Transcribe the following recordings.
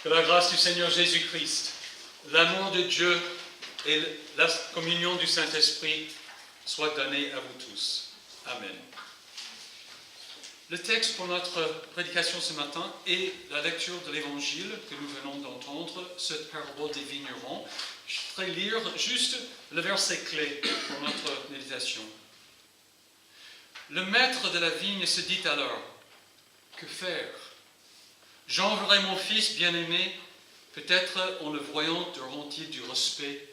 Que la grâce du Seigneur Jésus-Christ, l'amour de Dieu et la communion du Saint-Esprit soient donnés à vous tous. Amen. Le texte pour notre prédication ce matin est la lecture de l'Évangile que nous venons d'entendre, cette parabole des vignerons. Je voudrais lire juste le verset clé pour notre méditation. Le maître de la vigne se dit alors, que faire? J'enverrai mon fils bien-aimé, peut-être en le voyant auront-ils du respect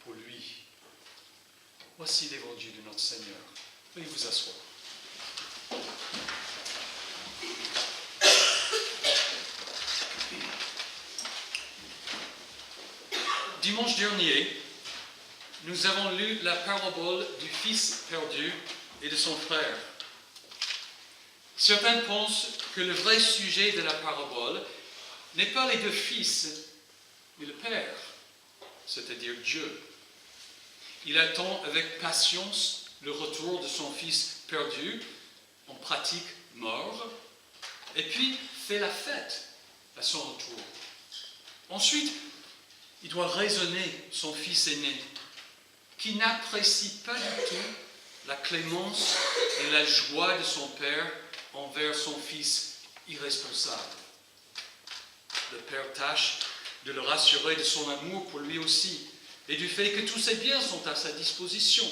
pour lui. Voici l'évangile de notre Seigneur. Veuillez vous asseoir. Dimanche dernier, nous avons lu la parabole du fils perdu et de son frère. Certains pensent que le vrai sujet de la parabole n'est pas les deux fils, mais le Père, c'est-à-dire Dieu. Il attend avec patience le retour de son fils perdu, en pratique mort, et puis fait la fête à son retour. Ensuite, il doit raisonner son fils aîné, qui n'apprécie pas du tout la clémence et la joie de son père envers son fils irresponsable. Le père tâche de le rassurer de son amour pour lui aussi et du fait que tous ses biens sont à sa disposition.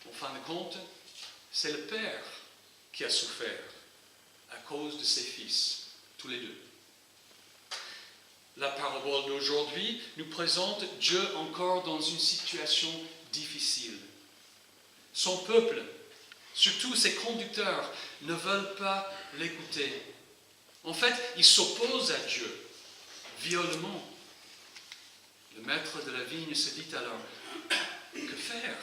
En fin de compte, c'est le père qui a souffert à cause de ses fils, tous les deux. La parabole d'aujourd'hui nous présente Dieu encore dans une situation difficile. Son peuple, surtout ses conducteurs, ne veulent pas l'écouter. En fait, ils s'opposent à Dieu, violemment. Le maître de la vigne se dit alors, que faire?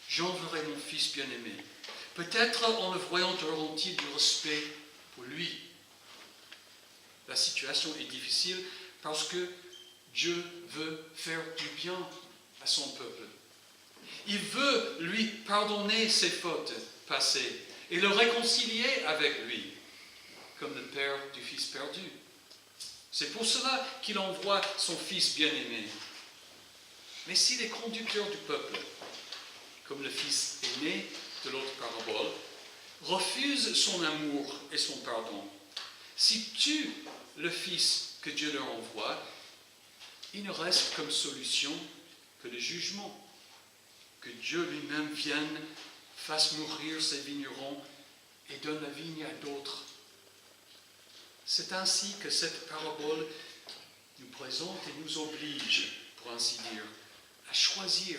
J'enverrai mon fils bien-aimé. Peut-être en le voyant auront-ils du respect pour lui. La situation est difficile parce que Dieu veut faire du bien à son peuple. Il veut lui pardonner ses fautes passées et le réconcilier avec lui, comme le père du fils perdu. C'est pour cela qu'il envoie son fils bien-aimé. Mais si les conducteurs du peuple, comme le fils aîné de l'autre parabole, refusent son amour et son pardon, s'ils tuent le fils que Dieu leur envoie, il ne reste comme solution que le jugement. Que Dieu lui-même vienne, fasse mourir ses vignerons et donne la vigne à d'autres. C'est ainsi que cette parabole nous présente et nous oblige, pour ainsi dire, à choisir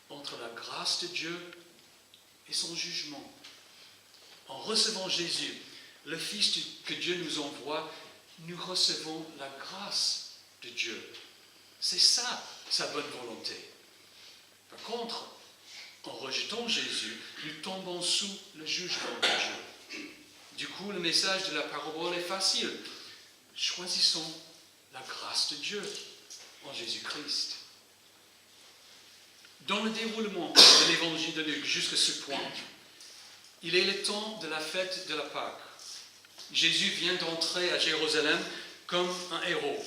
entre la grâce de Dieu et son jugement. En recevant Jésus, le Fils que Dieu nous envoie, nous recevons la grâce de Dieu. C'est ça, sa bonne volonté. Par contre, en rejetant Jésus, nous tombons sous le jugement de Dieu. Du coup, le message de la parabole est facile. Choisissons la grâce de Dieu en Jésus-Christ. Dans le déroulement de l'évangile de Luc jusqu'à ce point, il est le temps de la fête de la Pâque. Jésus vient d'entrer à Jérusalem comme un héros.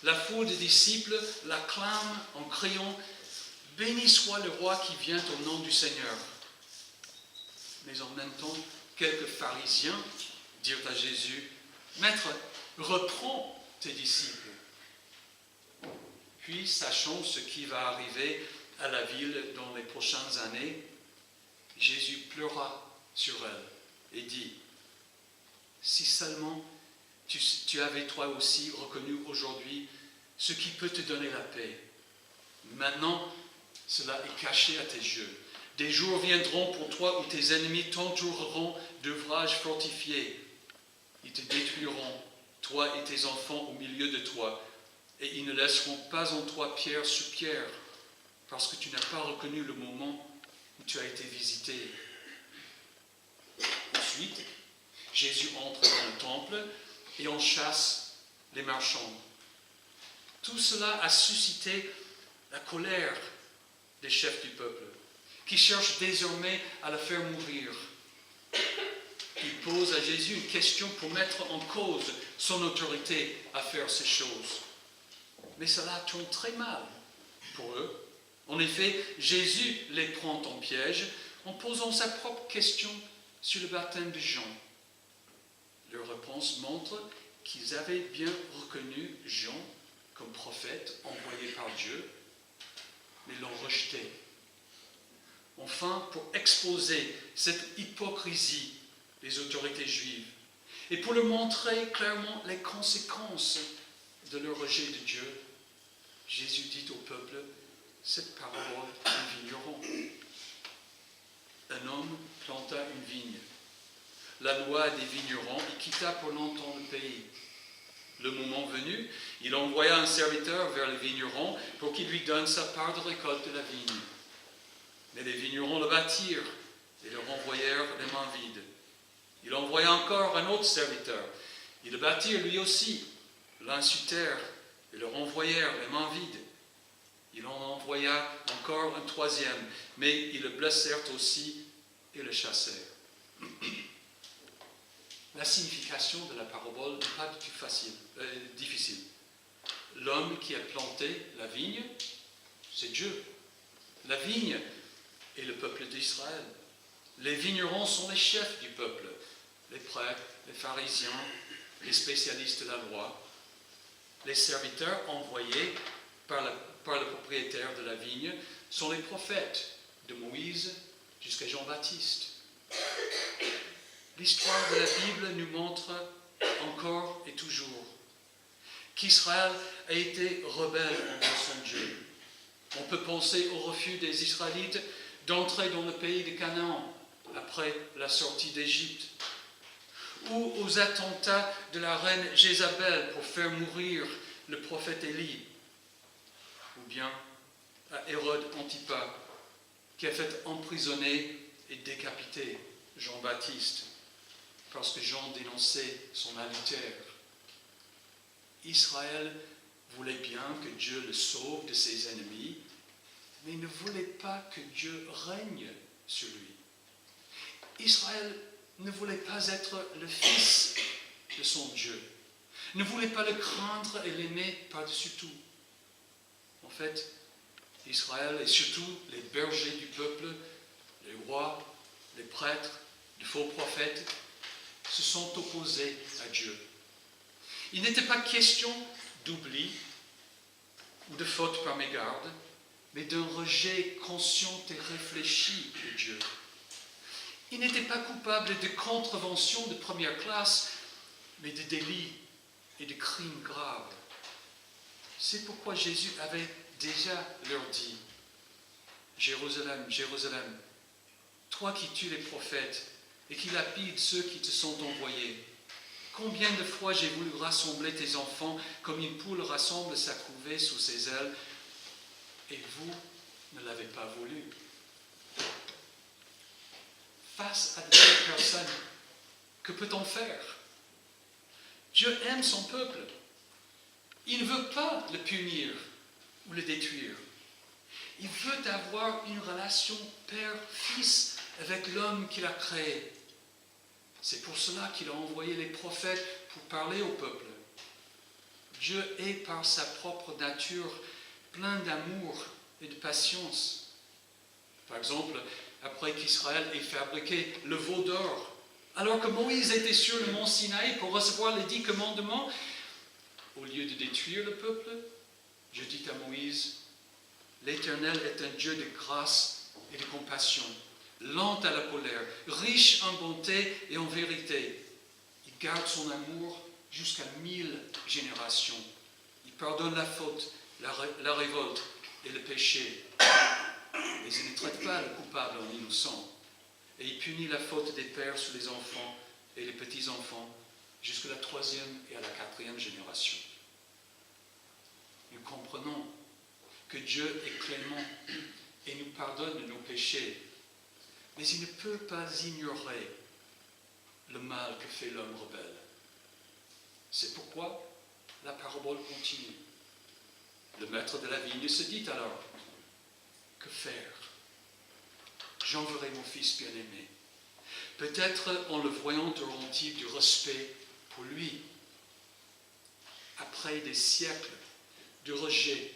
La foule des disciples l'acclame en criant « Béni soit le roi qui vient au nom du Seigneur ». Mais en même temps, quelques pharisiens dirent à Jésus « Maître, reprends tes disciples ». Puis, sachant ce qui va arriver à la ville dans les prochaines années, Jésus pleura sur elle et dit « Si seulement tu avais toi aussi reconnu aujourd'hui ce qui peut te donner la paix. Maintenant, cela est caché à tes yeux. Des jours viendront pour toi où tes ennemis t'entoureront d'ouvrages fortifiés. Ils te détruiront, toi et tes enfants au milieu de toi, et ils ne laisseront pas en toi pierre sur pierre, parce que tu n'as pas reconnu le moment où tu as été visité. » Ensuite, Jésus entre dans le temple et en chasse les marchands. Tout cela a suscité la colère des chefs du peuple, qui cherchent désormais à le faire mourir. il pose à Jésus une question pour mettre en cause son autorité à faire ces choses. Mais cela tourne très mal pour eux. En effet, Jésus les prend en piège en posant sa propre question sur le baptême de Jean. Leur réponse montre qu'ils avaient bien reconnu Jean comme prophète envoyé par Dieu, mais l'ont rejeté. Enfin, pour exposer cette hypocrisie des autorités juives et pour leur montrer clairement les conséquences de leur rejet de Dieu, Jésus dit au peuple cette parabole d'un vigneron. Un homme planta une vigne. La loi des vignerons et quitta pour longtemps le pays. Le moment venu, il envoya un serviteur vers le vigneron pour qu'il lui donne sa part de récolte de la vigne. Mais les vignerons le battirent et le renvoyèrent les mains vides. Il envoya encore un autre serviteur. Ils le battirent lui aussi, l'insultèrent et le renvoyèrent les mains vides. Il en envoya encore un troisième, mais ils le blessèrent aussi et le chassèrent. La signification de la parabole n'est pas du tout difficile. L'homme qui a planté la vigne, c'est Dieu. La vigne est le peuple d'Israël. Les vignerons sont les chefs du peuple, les prêtres, les pharisiens, les spécialistes de la loi. Les serviteurs envoyés par le propriétaire de la vigne sont les prophètes, de Moïse jusqu'à Jean-Baptiste. L'histoire de la Bible nous montre encore et toujours qu'Israël a été rebelle envers son Dieu. On peut penser au refus des Israélites d'entrer dans le pays de Canaan après la sortie d'Égypte, ou aux attentats de la reine Jézabel pour faire mourir le prophète Élie, ou bien à Hérode Antipas qui a fait emprisonner et décapiter Jean-Baptiste parce que Jean dénonçait son adultère. Israël voulait bien que Dieu le sauve de ses ennemis, mais ne voulait pas que Dieu règne sur lui. Israël ne voulait pas être le fils de son Dieu, ne voulait pas le craindre et l'aimer par-dessus tout. En fait, Israël et surtout les bergers du peuple, les rois, les prêtres, les faux prophètes, se sont opposés à Dieu. Il n'était pas question d'oubli ou de faute par mégarde, mais d'un rejet conscient et réfléchi de Dieu. Il n'était pas coupable de contraventions de première classe, mais de délits et de crimes graves. C'est pourquoi Jésus avait déjà leur dit, « Jérusalem, Jérusalem, toi qui tues les prophètes et qui lapides ceux qui te sont envoyés, combien de fois j'ai voulu rassembler tes enfants comme une poule rassemble sa couvée sous ses ailes, et vous ne l'avez pas voulu. » Face à de telles personnes, que peut-on faire? Dieu aime son peuple. Il ne veut pas le punir ou le détruire. Il veut avoir une relation père-fils avec l'homme qu'il a créé. C'est pour cela qu'il a envoyé les prophètes pour parler au peuple. Dieu est par sa propre nature plein d'amour et de patience. Par exemple, après qu'Israël ait fabriqué le veau d'or, alors que Moïse était sur le mont Sinaï pour recevoir les 10 commandements, au lieu de détruire le peuple, Dieu dit à Moïse, « L'Éternel est un Dieu de grâce et de compassion, lent à la colère, riche en bonté et en vérité. Il garde son amour jusqu'à 1000 générations. Il pardonne la faute, la révolte et le péché. Mais il ne traite pas le coupable en innocent. Et il punit la faute des pères sur les enfants et les petits-enfants jusqu'à la 3e et à la 4e génération. » Nous comprenons que Dieu est clément et nous pardonne nos péchés, mais il ne peut pas ignorer le mal que fait l'homme rebelle. C'est pourquoi la parabole continue. Le maître de la vigne se dit alors, que faire? J'enverrai mon fils bien-aimé. Peut-être en le voyant auront-ils du respect pour lui. Après des siècles de rejet,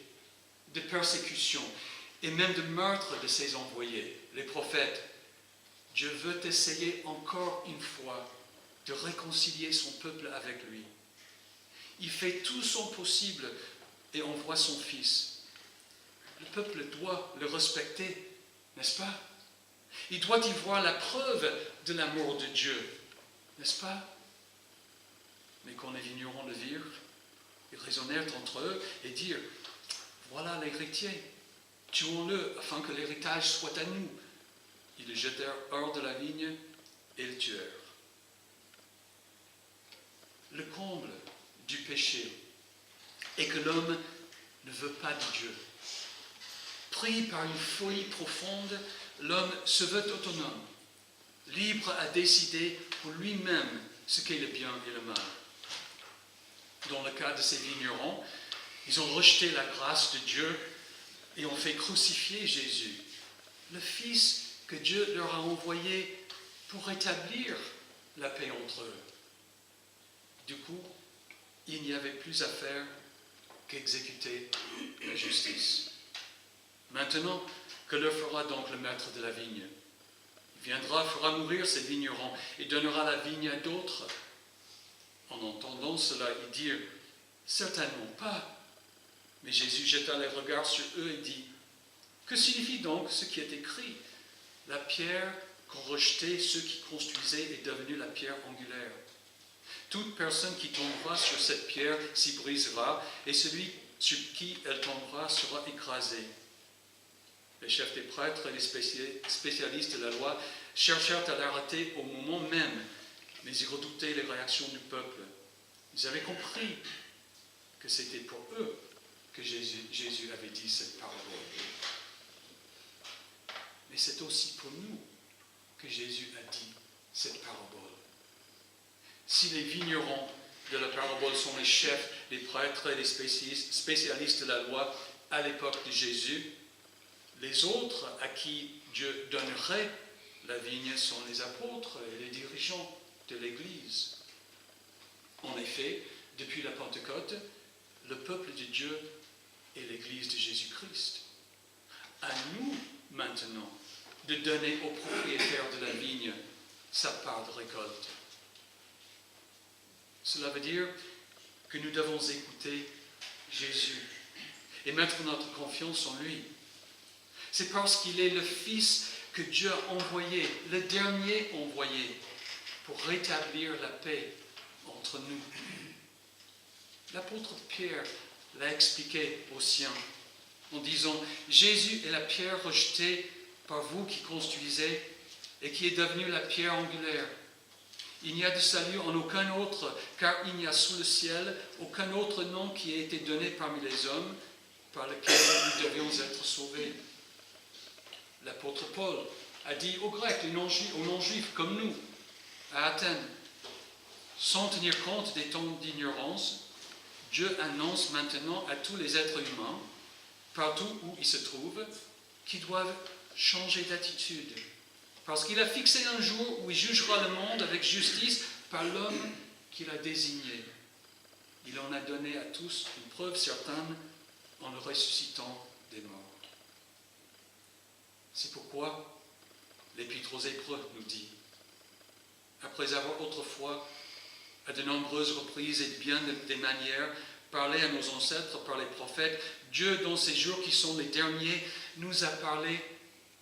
de persécution et même de meurtre de ses envoyés, les prophètes, Dieu veut essayer encore une fois de réconcilier son peuple avec lui. Il fait tout son possible et envoie son Fils. Le peuple doit le respecter, n'est-ce pas? Il doit y voir la preuve de l'amour de Dieu, n'est-ce pas? Mais quand les vignerons le virent, ils raisonnèrent entre eux et dirent, voilà l'héritier, tuons-le afin que l'héritage soit à nous. Ils le jetèrent hors de la vigne et le tuèrent. Le comble du péché est que l'homme ne veut pas de Dieu. Pris par une folie profonde, l'homme se veut autonome, libre à décider pour lui-même ce qu'est le bien et le mal. Dans le cas de ces vignerons, ils ont rejeté la grâce de Dieu et ont fait crucifier Jésus, le Fils que Dieu leur a envoyé pour rétablir la paix entre eux. Du coup, il n'y avait plus à faire qu'exécuter la justice. Maintenant, que leur fera donc le maître de la vigne? Il viendra, fera mourir ses vignerons et donnera la vigne à d'autres. En entendant cela, ils dirent, certainement pas. Mais Jésus jeta les regards sur eux et dit, que signifie donc ce qui est écrit? La pierre qu'ont rejetée ceux qui construisaient est devenue la pierre angulaire. Toute personne qui tombera sur cette pierre s'y brisera, et celui sur qui elle tombera sera écrasé. Les chefs des prêtres et les spécialistes de la loi cherchèrent à l'arrêter au moment même, mais ils redoutaient les réactions du peuple. Ils avaient compris que c'était pour eux que Jésus avait dit cette parabole. Mais c'est aussi pour nous que Jésus a dit cette parabole. Si les vignerons de la parabole sont les chefs, les prêtres et les spécialistes de la loi à l'époque de Jésus, les autres à qui Dieu donnerait la vigne sont les apôtres et les dirigeants de l'Église. En effet, depuis la Pentecôte, le peuple de Dieu est l'Église de Jésus-Christ. À nous, maintenant, de donner au propriétaire de la vigne sa part de récolte. Cela veut dire que nous devons écouter Jésus et mettre notre confiance en lui. C'est parce qu'il est le Fils que Dieu a envoyé, le dernier envoyé, pour rétablir la paix entre nous. L'apôtre Pierre l'a expliqué aux siens en disant « Jésus est la pierre rejetée par vous qui construisez et qui est devenue la pierre angulaire. Il n'y a de salut en aucun autre, car il n'y a sous le ciel aucun autre nom qui ait été donné parmi les hommes par lequel nous devions être sauvés. » L'apôtre Paul a dit aux Grecs, aux non-juifs comme nous, à Athènes, sans tenir compte des temps d'ignorance, Dieu annonce maintenant à tous les êtres humains, partout où ils se trouvent, qu'ils doivent changer d'attitude. Parce qu'il a fixé un jour où il jugera le monde avec justice par l'homme qu'il a désigné. Il en a donné à tous une preuve certaine en le ressuscitant des morts. C'est pourquoi l'Épître aux Hébreux nous dit, après avoir autrefois, à de nombreuses reprises et de bien des manières, parlé à nos ancêtres par les prophètes, Dieu, dans ces jours qui sont les derniers, nous a parlé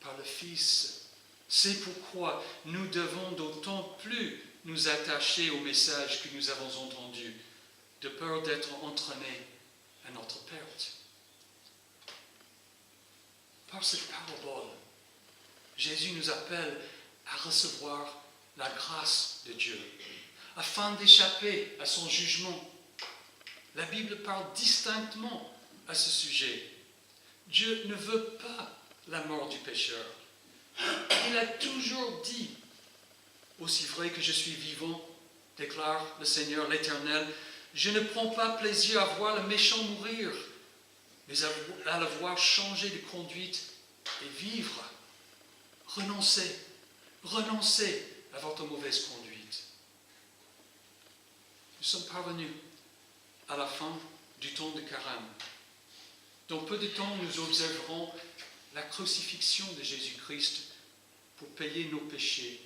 par le Fils. C'est pourquoi nous devons d'autant plus nous attacher au message que nous avons entendu, de peur d'être entraînés à notre perte. Par cette parabole, Jésus nous appelle à recevoir la grâce de Dieu, afin d'échapper à son jugement. La Bible parle distinctement à ce sujet. Dieu ne veut pas la mort du pécheur. Il a toujours dit, aussi vrai que je suis vivant, déclare le Seigneur l'Éternel, je ne prends pas plaisir à voir le méchant mourir, mais à le voir changer de conduite et vivre. Renoncez à votre mauvaise conduite. Nous sommes parvenus à la fin du temps de Carême. Dans peu de temps, nous observerons la crucifixion de Jésus-Christ pour payer nos péchés.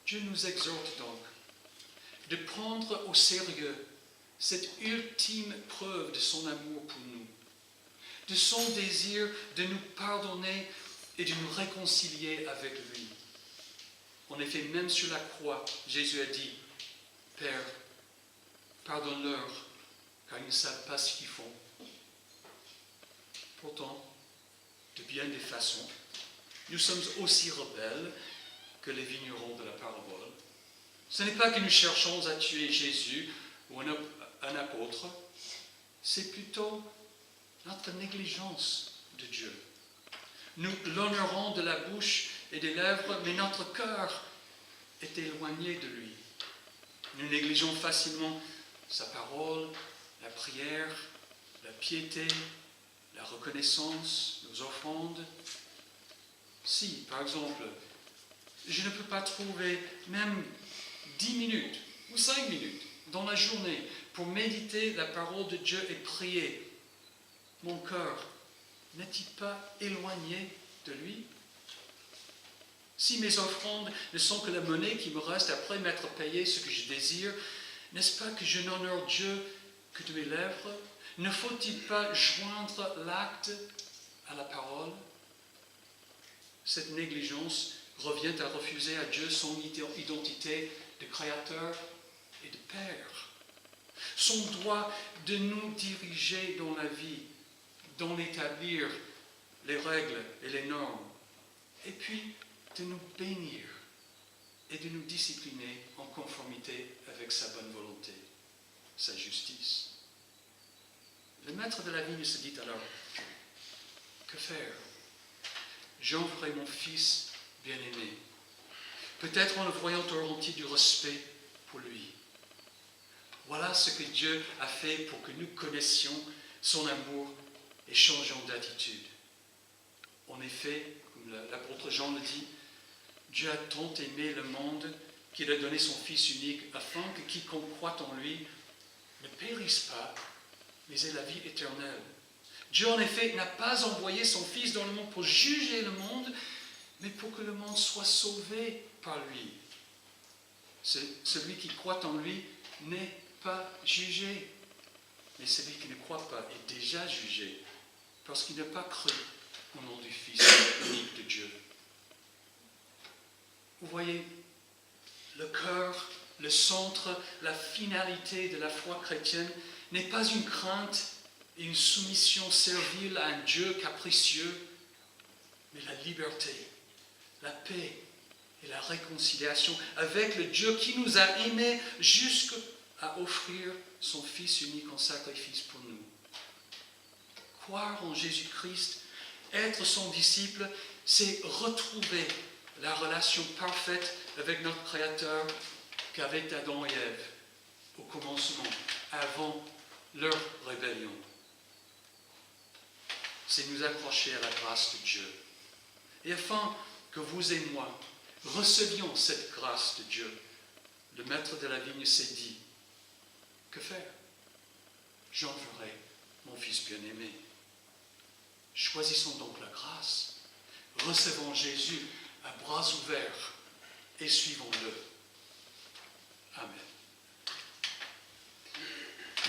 Dieu nous exhorte donc de prendre au sérieux cette ultime preuve de son amour pour nous, de son désir de nous pardonner et de nous réconcilier avec lui. En effet, même sur la croix, Jésus a dit, « Père, pardonne-leur, car ils ne savent pas ce qu'ils font. » Pourtant, de bien des façons, nous sommes aussi rebelles que les vignerons de la parabole. Ce n'est pas que nous cherchons à tuer Jésus ou un apôtre, c'est plutôt notre négligence de Dieu. Nous l'honorons de la bouche et des lèvres, mais notre cœur est éloigné de lui. Nous négligeons facilement sa parole, la prière, la piété, la reconnaissance, nos offrandes. Si, par exemple, je ne peux pas trouver même 10 minutes ou 5 minutes dans la journée pour méditer la parole de Dieu et prier, mon cœur n'est-il pas éloigné de lui? Si mes offrandes ne sont que la monnaie qui me reste après m'être payé ce que je désire, n'est-ce pas que je n'honore Dieu que de mes lèvres? Ne faut-il pas joindre l'acte à la parole? Cette négligence revient à refuser à Dieu son identité de créateur et de père, son droit de nous diriger dans la vie, d'en établir les règles et les normes, et puis de nous bénir et de nous discipliner en conformité avec sa bonne volonté, sa justice. Le maître de la vigne se dit alors, que faire? J'enverrai mon fils bien-aimé, peut-être en le voyant au rentier du respect pour lui. Voilà ce que Dieu a fait pour que nous connaissions son amour et changeons d'attitude. En effet, comme l'apôtre Jean le dit, Dieu a tant aimé le monde qu'il a donné son Fils unique afin que quiconque croit en lui ne périsse pas, mais ait la vie éternelle. Dieu, en effet, n'a pas envoyé son Fils dans le monde pour juger le monde, mais pour que le monde soit sauvé par lui. Celui qui croit en lui n'est pas jugé, mais celui qui ne croit pas est déjà jugé, parce qu'il n'a pas cru au nom du Fils unique de Dieu. Vous voyez, le cœur, le centre, la finalité de la foi chrétienne n'est pas une crainte et une soumission servile à un Dieu capricieux, mais la liberté, la paix et la réconciliation avec le Dieu qui nous a aimés jusqu'à offrir son Fils unique en sacrifice pour nous. Croire en Jésus-Christ, être son disciple, c'est retrouver la relation parfaite avec notre Créateur qu'avaient Adam et Ève au commencement, avant leur rébellion. C'est nous accrocher à la grâce de Dieu. Et afin que vous et moi recevions cette grâce de Dieu, le maître de la vigne s'est dit, que faire? J'enverrai mon Fils bien-aimé. Choisissons donc la grâce, recevons Jésus à bras ouverts et suivons-le. Amen.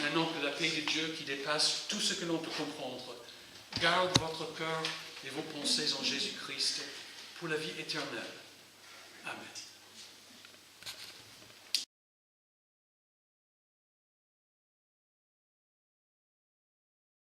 Maintenant que la paix de Dieu qui dépasse tout ce que l'on peut comprendre, garde votre cœur et vos pensées en Jésus-Christ pour la vie éternelle. Amen.